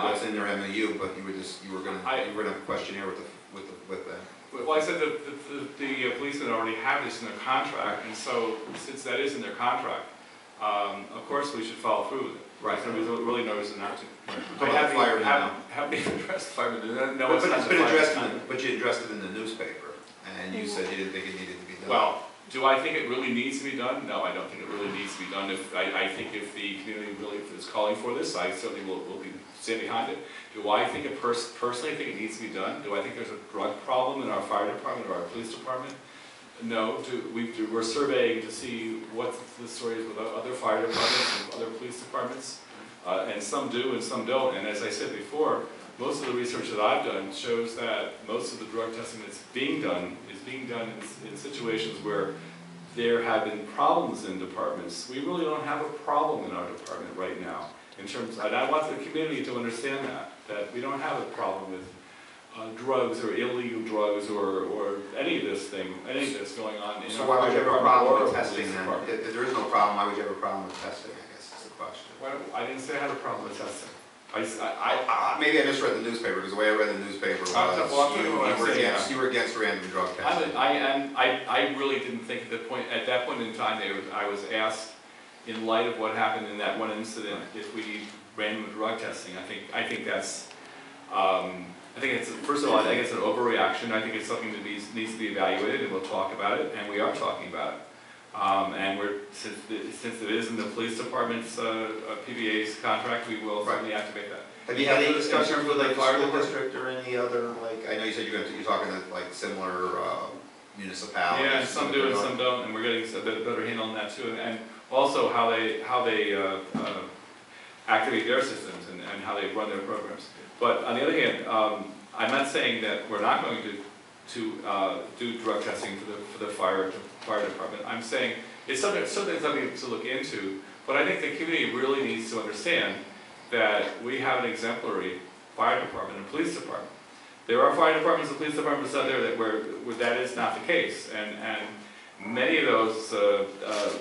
what's in their MOU, but you were gonna have a questionnaire with them. Well, I said that the policemen already have this in their contract, and so since that is in their contract, of course we should follow through with it. Right. So there's really no reason not to. Right. I haven't even addressed the firemen. No, but it's been addressed. But you addressed it in the newspaper, and you said you didn't think it needed to be done. Well, do I think it really needs to be done? No, I don't think it really needs to be done. I think if the community really is calling for this, I certainly will stand behind it. Do I think it personally think it needs to be done? Do I think there's a drug problem in our fire department or our police department? No. We're surveying to see what the story is with other fire departments and other police departments, and some do and some don't. And as I said before, most of the research that I've done shows that most of the drug testing that's being done is being done in situations where there have been problems in departments. We really don't have a problem in our department right now. In terms, and I want the community to understand that we don't have a problem with drugs or illegal drugs or any of this going on. So why would you have a problem with testing then? If there is no problem, why would you have a problem with testing, I guess is the question. Well, I didn't say I had a problem with testing. Maybe I misread the newspaper, because the way I read the newspaper was you were against random drug testing. I really didn't think at that point in time I was asked, in light of what happened in that one incident, if we need random drug testing. I think that's first of all, I think it's an overreaction. I think it's something that needs to be evaluated, and we'll talk about it, and we are talking about it. And since it is in the police department's PBA's contract, we will certainly activate that. Have you had any discussions with the school district or any other, like, I know you said you're talking to like similar municipalities? Yeah, some do and some don't, and we're getting a better handle on that too. And also how they activate their systems and how they run their programs. But on the other hand, I'm not saying that we're not going to do drug testing for the fire department. I'm saying it's something to look into. But I think the community really needs to understand that we have an exemplary fire department and police department. There are fire departments and police departments out there where that is not the case, and many of those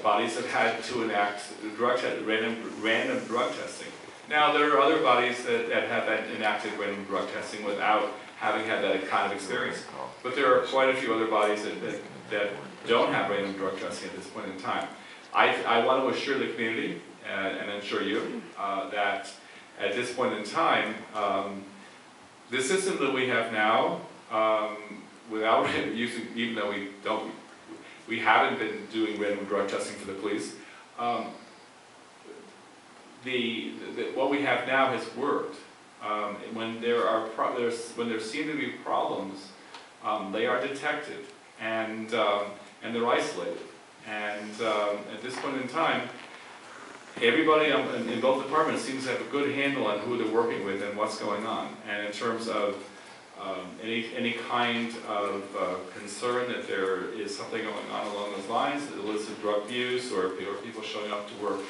bodies have had to enact random drug testing. Now, there are other bodies that have enacted random drug testing without having had that kind of experience. But there are quite a few other bodies that don't have random drug testing at this point in time. I want to assure the community and assure you that at this point in time, the system that we have now, without using, even though we haven't been doing random drug testing for the police, what we have now has worked. When there seem to be problems, they are detected and they're isolated. And at this point in time, everybody in both departments seems to have a good handle on who they're working with and what's going on. And in terms of any kind of concern that there is something going on along those lines, illicit drug use or people showing up to work